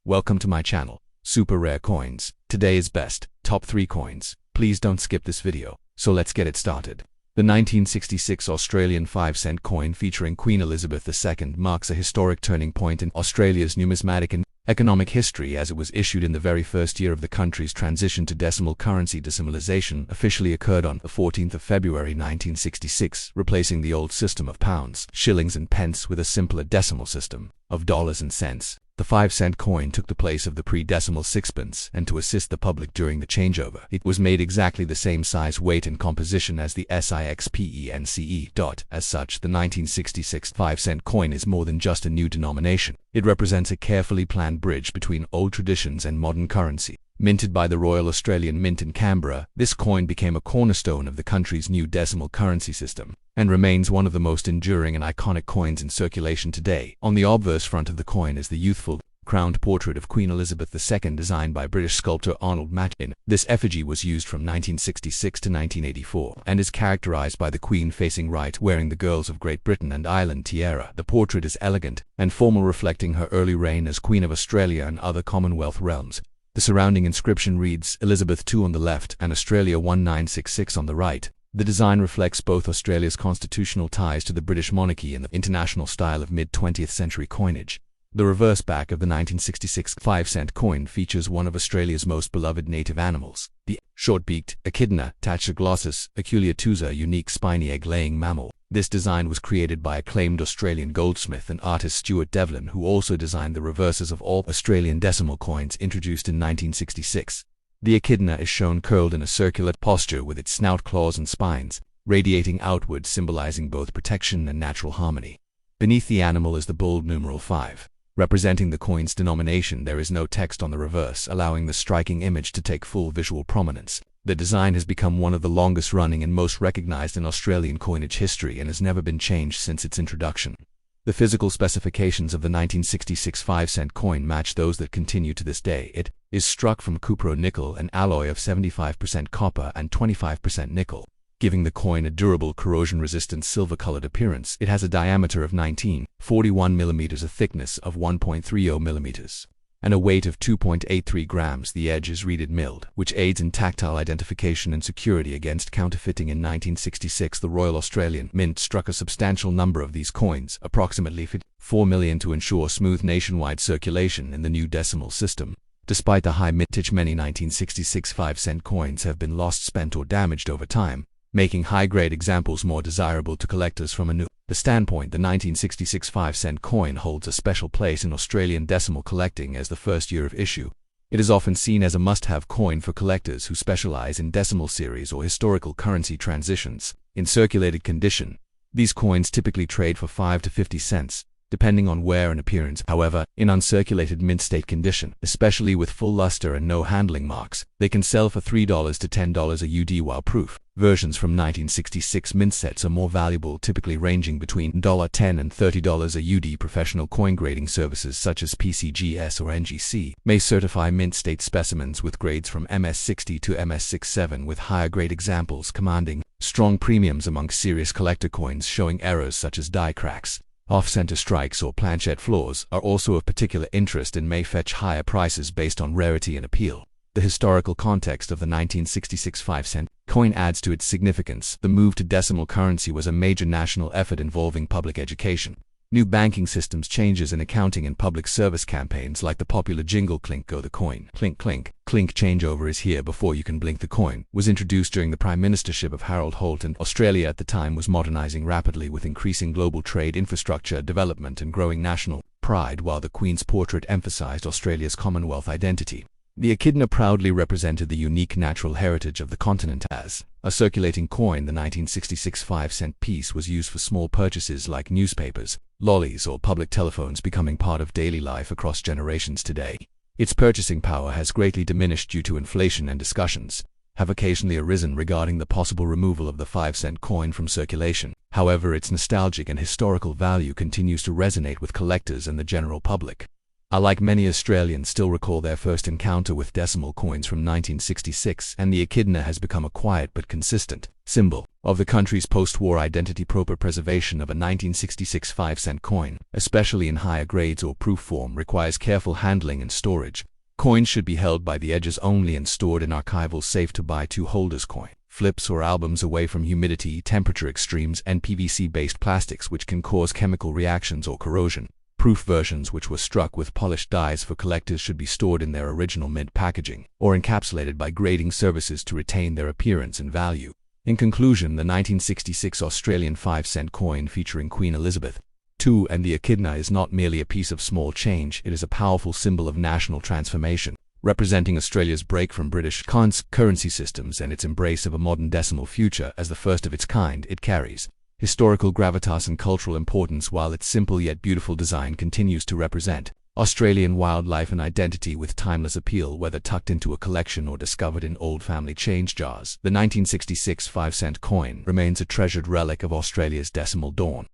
Welcome to my channel, Super Rare Coins. Today is best, top 3 coins. Please don't skip this video. So let's get it started. The 1966 Australian 5-cent coin featuring Queen Elizabeth II marks a historic turning point in Australia's numismatic and economic history, as it was issued in the very first year of the country's transition to decimal currency. Decimalisation officially occurred on the 14th of February 1966, replacing the old system of pounds, shillings and pence with a simpler decimal system of dollars and cents. The 5-cent coin took the place of the pre-decimal sixpence, and to assist the public during the changeover, it was made exactly the same size, weight and composition as the SIXPENCE. As such, the 1966 5-cent coin is more than just a new denomination. It represents a carefully planned bridge between old traditions and modern currency. Minted by the Royal Australian Mint in Canberra, this coin became a cornerstone of the country's new decimal currency system, and remains one of the most enduring and iconic coins in circulation today. On the obverse front of the coin is the youthful, crowned portrait of Queen Elizabeth II designed by British sculptor Arnold Machin. This effigy was used from 1966 to 1984, and is characterized by the Queen facing right, wearing the Girls of Great Britain and Ireland tiara. The portrait is elegant and formal, reflecting her early reign as Queen of Australia and other Commonwealth realms. The surrounding inscription reads Elizabeth II on the left and Australia 1966 on the right. The design reflects both Australia's constitutional ties to the British monarchy and the international style of mid-20th century coinage. The reverse back of the 1966 5-cent coin features one of Australia's most beloved native animals, the short-beaked echidna Tachyglossus aculeatusa, a unique spiny egg-laying mammal. This design was created by acclaimed Australian goldsmith and artist Stuart Devlin, who also designed the reverses of all Australian decimal coins introduced in 1966. The echidna is shown curled in a circular posture with its snout, claws and spines radiating outward, symbolizing both protection and natural harmony. Beneath the animal is the bold numeral 5. Representing the coin's denomination. There is no text on the reverse, allowing the striking image to take full visual prominence. The design has become one of the longest running and most recognized in Australian coinage history and has never been changed since its introduction. The physical specifications of the 1966 5-cent coin match those that continue to this day. It is struck from cupro-nickel, an alloy of 75% copper and 25% nickel, giving the coin a durable, corrosion-resistant silver-colored appearance. It has a diameter of 19.41 mm, a thickness of 1.30 mm, and a weight of 2.83 grams. The edge is reeded milled, which aids in tactile identification and security against counterfeiting. In 1966, the Royal Australian Mint struck a substantial number of these coins, approximately 4 million, to ensure smooth nationwide circulation in the new decimal system. Despite the high mintage, many 1966 5-cent coins have been lost, spent or damaged over time, making high-grade examples more desirable to collectors. From a new standpoint, the 1966 5-cent coin holds a special place in Australian decimal collecting as the first year of issue. It is often seen as a must-have coin for collectors who specialize in decimal series or historical currency transitions. In circulated condition, these coins typically trade for 5 to 50 cents, depending on wear and appearance. However, in uncirculated mint state condition, especially with full luster and no handling marks, they can sell for $3 to $10 a UD, while proof versions from 1966 mint sets are more valuable, typically ranging between $10 and $30 a UD. Professional coin grading services such as PCGS or NGC may certify mint state specimens with grades from MS60 to MS67, with higher grade examples commanding strong premiums among serious collector. Coins showing errors such as die cracks, off-center strikes or planchette flaws are also of particular interest and may fetch higher prices based on rarity and appeal. The historical context of the 1966 5-cent coin adds to its significance. The move to decimal currency was a major national effort involving public education, new banking systems changes in accounting, and public service campaigns like the popular jingle "Clink Go the Coin." Clink clink, clink changeover is here before you can blink. The coin was introduced during the prime ministership of Harold Holt, and Australia at the time was modernizing rapidly with increasing global trade, infrastructure development and growing national pride, while the Queen's portrait emphasized Australia's Commonwealth identity. The echidna proudly represented the unique natural heritage of the continent. As a circulating coin, the 1966 5-cent piece was used for small purchases like newspapers, lollies or public telephones, becoming part of daily life across generations today. Its purchasing power has greatly diminished due to inflation, and discussions have occasionally arisen regarding the possible removal of the 5-cent coin from circulation. However, its nostalgic and historical value continues to resonate with collectors and the general public. Like many Australians still recall their first encounter with decimal coins from 1966, and the echidna has become a quiet but consistent symbol of the country's post-war identity. Proper preservation of a 1966 5-cent coin, especially in higher grades or proof form, requires careful handling and storage. Coins should be held by the edges only and stored in archival safe to buy two holders coin flips or albums away from humidity, temperature extremes, and PVC-based plastics which can cause chemical reactions or corrosion. Proof versions which were struck with polished dies for collectors should be stored in their original mint packaging or encapsulated by grading services to retain their appearance and value. In conclusion, the 1966 Australian 5-cent coin featuring Queen Elizabeth II and the echidna is not merely a piece of small change, it is a powerful symbol of national transformation, representing Australia's break from British currency systems and its embrace of a modern decimal future. As the first of its kind, it carries historical gravitas and cultural importance, while its simple yet beautiful design continues to represent Australian wildlife and identity with timeless appeal, whether tucked into a collection or discovered in old family change jars. The 1966 5-cent coin remains a treasured relic of Australia's decimal dawn.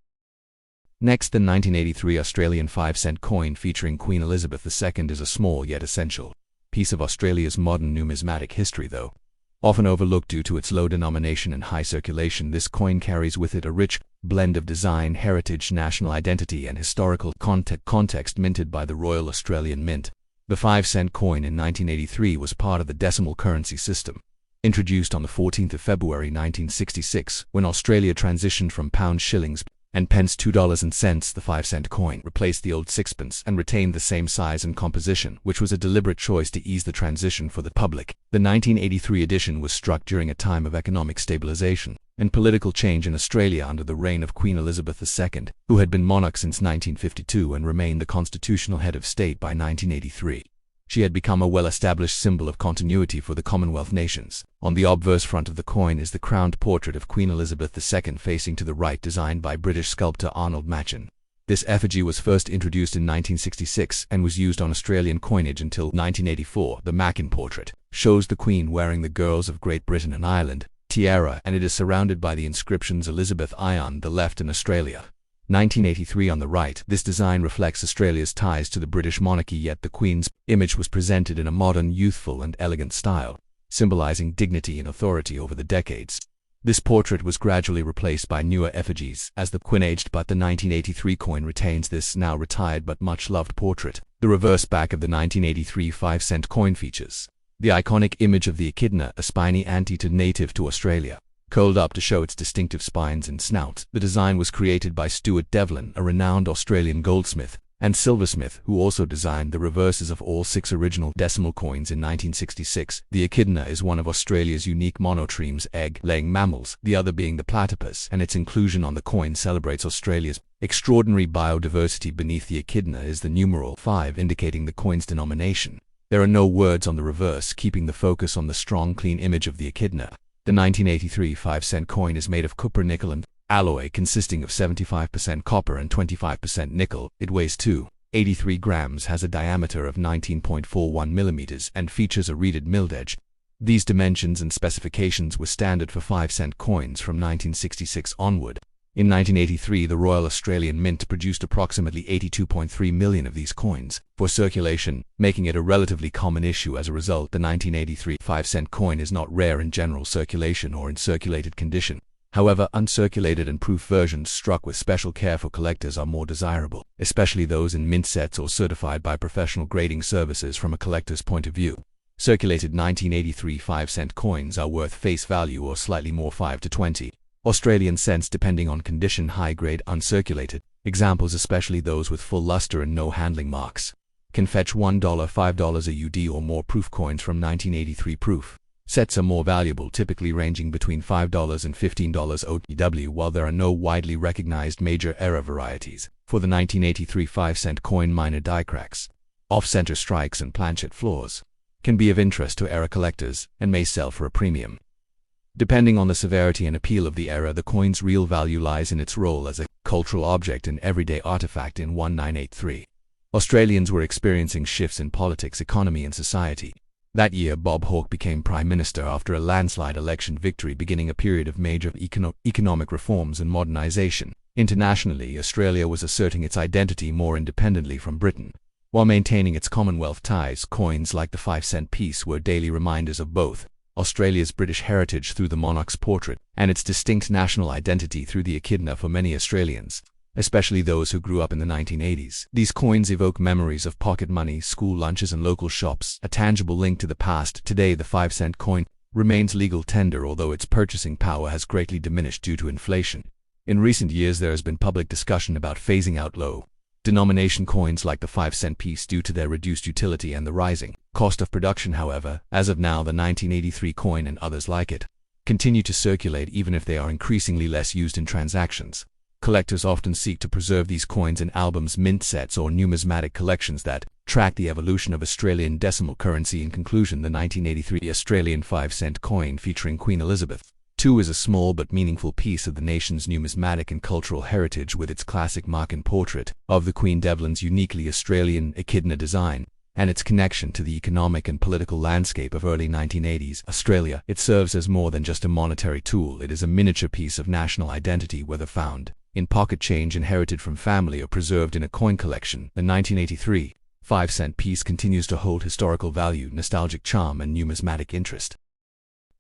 Next, the 1983 Australian 5-cent coin featuring Queen Elizabeth II is a small yet essential piece of Australia's modern numismatic history. Though often overlooked due to its low denomination and high circulation, this coin carries with it a rich blend of design, heritage, national identity, and historical context. Minted by the Royal Australian Mint, the 5-cent coin in 1983 was part of the decimal currency system, introduced on the 14th of February 1966, when Australia transitioned from pounds, shillings, and pence. $2.00. The 5-cent coin replaced the old sixpence and retained the same size and composition, which was a deliberate choice to ease the transition for the public. The 1983 edition was struck during a time of economic stabilization and political change in Australia under the reign of Queen Elizabeth II, who had been monarch since 1952 and remained the constitutional head of state by 1983. She had become a well-established symbol of continuity for the Commonwealth nations. On the obverse front of the coin is the crowned portrait of Queen Elizabeth II facing to the right, designed by British sculptor Arnold Machen. This effigy was first introduced in 1966 and was used on Australian coinage until 1984. The Machen portrait shows the Queen wearing the Girls of Great Britain and Ireland tiara, and it is surrounded by the inscriptions Elizabeth I on the left and Australia 1983 on the right. This design reflects Australia's ties to the British monarchy, yet the Queen's image was presented in a modern, youthful, and elegant style, symbolizing dignity and authority. Over the decades, this portrait was gradually replaced by newer effigies as the Queen aged, but the 1983 coin retains this now retired but much-loved portrait. The reverse back of the 1983 5-cent coin features the iconic image of the echidna, a spiny anthill native to Australia, curled up to show its distinctive spines and snout. The design was created by Stuart Devlin, a renowned Australian goldsmith and silversmith, who also designed the reverses of all 6 original decimal coins in 1966. The echidna is one of Australia's unique monotremes, egg-laying mammals, the other being the platypus, and its inclusion on the coin celebrates Australia's extraordinary biodiversity. Beneath the echidna is the numeral 5, indicating the coin's denomination. There are no words on the reverse, keeping the focus on the strong, clean image of the echidna. The 1983 5-cent coin is made of copper, nickel, and alloy consisting of 75% copper and 25% nickel. It weighs 283 grams, has a diameter of 19.41 millimeters, and features a reeded milled edge. These dimensions and specifications were standard for 5-cent coins from 1966 onward. In 1983, the Royal Australian Mint produced approximately 82.3 million of these coins for circulation, making it a relatively common issue. As a result, the 1983 5-cent coin is not rare in general circulation or in circulated condition. However, uncirculated and proof versions struck with special care for collectors are more desirable, especially those in mint sets or certified by professional grading services. From a collector's point of view, circulated 1983 5-cent coins are worth face value or slightly more, 5 to 20 Australian cents depending on condition. High-grade uncirculated examples, especially those with full luster and no handling marks, can fetch $1, $5 a UD or more. Proof coins from 1983 proof sets are more valuable, typically ranging between $5 and $15 OTW, while there are no widely recognized major error varieties. For the 1983 5-cent coin, minor die cracks, off-center strikes, and planchet flaws can be of interest to error collectors and may sell for a premium. Depending on the severity and appeal of the error, the coin's real value lies in its role as a cultural object and everyday artifact. In 1983, Australians were experiencing shifts in politics, economy, and society. That year, Bob Hawke became Prime Minister after a landslide election victory, beginning a period of major economic reforms and modernization. Internationally, Australia was asserting its identity more independently from Britain. While maintaining its Commonwealth ties, coins like the 5-cent piece were daily reminders of both Australia's British heritage through the monarch's portrait and its distinct national identity through the echidna for many Australians, especially those who grew up in the 1980s. These coins evoke memories of pocket money, school lunches, and local shops, a tangible link to the past. Today, the 5-cent coin remains legal tender, although its purchasing power has greatly diminished due to inflation. In recent years, there has been public discussion about phasing out low-denomination coins like the 5-cent piece due to their reduced utility and the rising cost of production. However, as of now, the 1983 coin and others like it continue to circulate even if they are increasingly less used in transactions. Collectors often seek to preserve these coins in albums, mint sets, or numismatic collections that track the evolution of Australian decimal currency. In conclusion, the 1983 Australian 5-cent coin featuring Queen Elizabeth II is a small but meaningful piece of the nation's numismatic and cultural heritage, with its classic mark and portrait of the Queen, Devlin's uniquely Australian echidna design, and its connection to the economic and political landscape of early 1980s Australia. It serves as more than just a monetary tool. It is a miniature piece of national identity, whether found in pocket change, inherited from family, or preserved in a coin collection. The 1983 5-cent piece continues to hold historical value, nostalgic charm, and numismatic interest.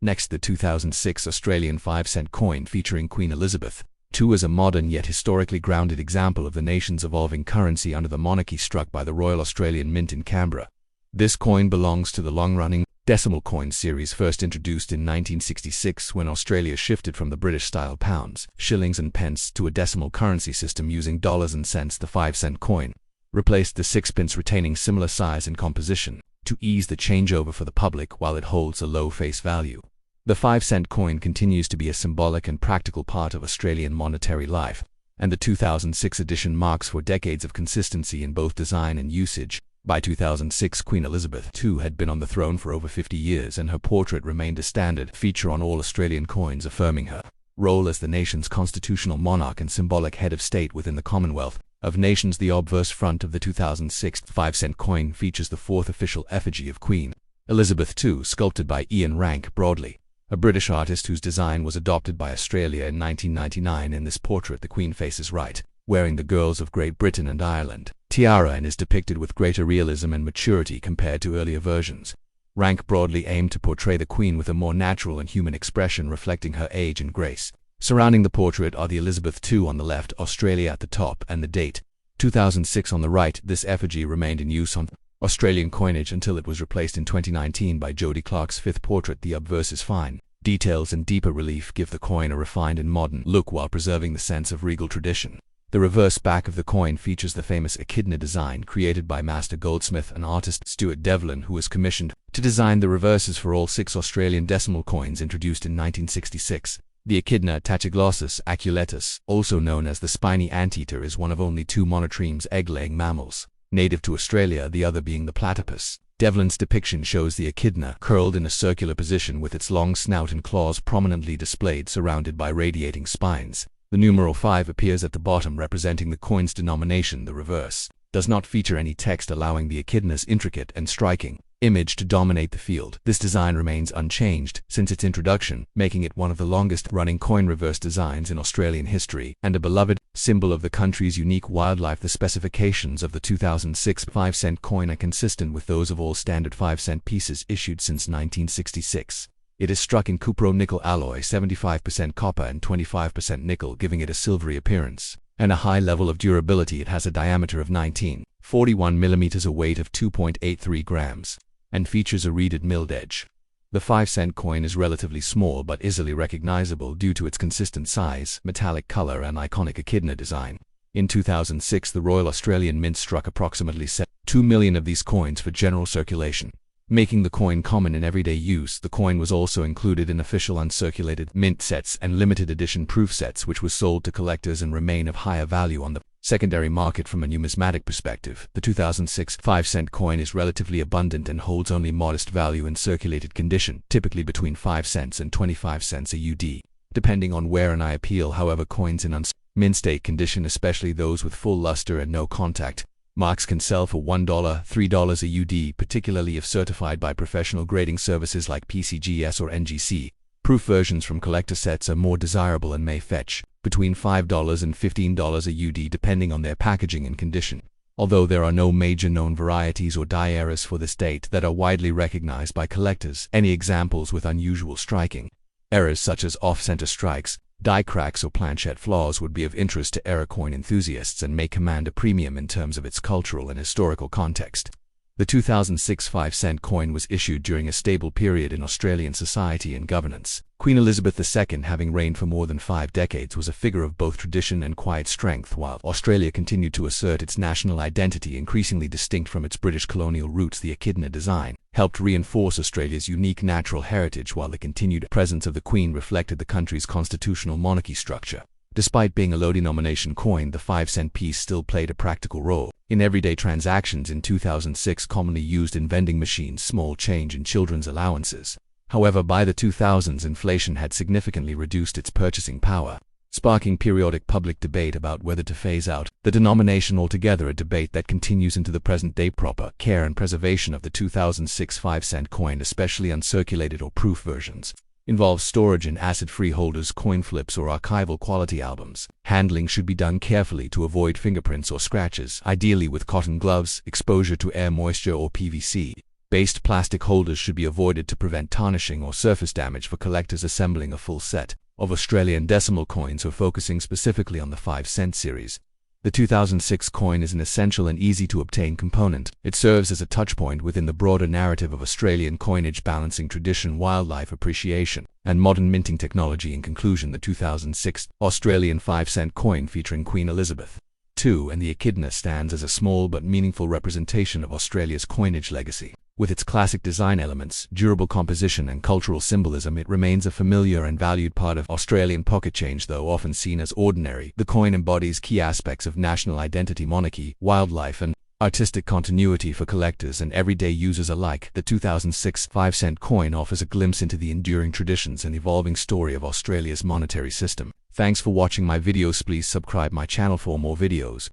Next, the 2006 Australian 5-cent coin featuring Queen Elizabeth II is a modern yet historically grounded example of the nation's evolving currency under the monarchy, struck by the Royal Australian Mint in Canberra. This coin belongs to the long-running decimal coin series, first introduced in 1966 when Australia shifted from the British-style pounds, shillings, and pence to a decimal currency system using dollars and cents. The 5-cent coin replaced the sixpence, retaining similar size and composition to ease the changeover for the public while it holds a low face value. The 5-cent coin continues to be a symbolic and practical part of Australian monetary life, and the 2006 edition marks for decades of consistency in both design and usage. By 2006, Queen Elizabeth II had been on the throne for over 50 years, and her portrait remained a standard feature on all Australian coins, affirming her role as the nation's constitutional monarch and symbolic head of state within the Commonwealth of Nations. The obverse front of the 2006 5-cent coin features the fourth official effigy of Queen Elizabeth II, sculpted by Ian Rank Broadley, a British artist whose design was adopted by Australia in 1999. In this portrait, the Queen faces right, wearing the girls of Great Britain and Ireland tiara, and is depicted with greater realism and maturity compared to earlier versions. Rank Broadley aimed to portray the Queen with a more natural and human expression, reflecting her age and grace. Surrounding the portrait are the Elizabeth II on the left, Australia at the top, and the date 2006 on the right. This effigy remained in use on Australian coinage until it was replaced in 2019 by Jodie Clark's fifth portrait. The obverse's fine details and deeper relief give the coin a refined and modern look while preserving the sense of regal tradition. The reverse back of the coin features the famous echidna design created by master goldsmith and artist Stuart Devlin, who was commissioned to design the reverses for all 6 Australian decimal coins introduced in 1966. The echidna Tachyglossus aculetus, also known as the spiny anteater, is one of only 2 monotremes egg-laying mammals native to Australia, the other being the platypus. Devlin's depiction shows the echidna curled in a circular position with its long snout and claws prominently displayed, surrounded by radiating spines. The numeral 5 appears at the bottom, representing the coin's denomination. The reverse does not feature any text, allowing the echidna's intricate and striking image to dominate the field. This design remains unchanged since its introduction, making it one of the longest-running coin reverse designs in Australian history, and a beloved symbol of the country's unique wildlife. The specifications of the 2006 5-cent coin are consistent with those of all standard 5-cent pieces issued since 1966. It is struck in cupro-nickel alloy, 75% copper and 25% nickel, giving it a silvery appearance and a high level of durability. It has a diameter of 19.41 mm, a weight of 2.83 grams, and features a reeded milled edge. The 5-cent coin is relatively small but easily recognizable due to its consistent size, metallic color, and iconic echidna design. In 2006, the Royal Australian Mint struck approximately 2 million of these coins for general circulation, making the coin common in everyday use. The coin was also included in official uncirculated mint sets and limited edition proof sets, which was sold to collectors and remain of higher value on the secondary market. From a numismatic perspective, the 2006 5-cent coin is relatively abundant and holds only modest value in circulated condition, typically between 5 cents and 25 cents a UD, depending on wear and eye appeal. However, coins in mint state condition, especially those with full luster and no contact marks, can sell for $1, $3 a UD, particularly if certified by professional grading services like PCGS or NGC. Proof versions from collector sets are more desirable and may fetch between $5 and $15 a UD, depending on their packaging and condition. Although there are no major known varieties or die eras for this date that are widely recognized by collectors, any examples with unusual striking errors such as off-center strikes, die cracks or planchette flaws would be of interest to era coin enthusiasts and may command a premium in terms of its cultural and historical context. The 2006 5-cent coin was issued during a stable period in Australian society and governance. Queen Elizabeth II, having reigned for more than 5 decades, was a figure of both tradition and quiet strength, while Australia continued to assert its national identity, increasingly distinct from its British colonial roots. The echidna design helped reinforce Australia's unique natural heritage, while the continued presence of the Queen reflected the country's constitutional monarchy structure. Despite being a low-denomination coin, the 5-cent piece still played a practical role in everyday transactions in 2006, commonly used in vending machines, small change, and children's allowances. However, by the 2000s, inflation had significantly reduced its purchasing power, sparking periodic public debate about whether to phase out the denomination altogether, a debate that continues into the present day. Proper care and preservation of the 2006 5-cent coin, especially uncirculated or proof versions, involves storage in acid-free holders, coin flips, or archival quality albums. Handling should be done carefully to avoid fingerprints or scratches, ideally with cotton gloves. Exposure to air, moisture, or PVC-based plastic holders should be avoided to prevent tarnishing or surface damage. For collectors assembling a full set of Australian decimal coins or focusing specifically on the 5-cent series, the 2006 coin is an essential and easy-to-obtain component. It serves as a touchpoint within the broader narrative of Australian coinage, balancing tradition, wildlife appreciation, and modern minting technology. In conclusion, the 2006 Australian 5-cent coin featuring Queen Elizabeth II and the echidna stands as a small but meaningful representation of Australia's coinage legacy. With its classic design elements, durable composition, and cultural symbolism, it remains a familiar and valued part of Australian pocket change. Though often seen as ordinary, the coin embodies key aspects of national identity, monarchy, wildlife, and artistic continuity. For collectors and everyday users alike, the 2006 5-cent coin offers a glimpse into the enduring traditions and evolving story of Australia's monetary system. Thanks for watching my videos. Please subscribe my channel for more videos.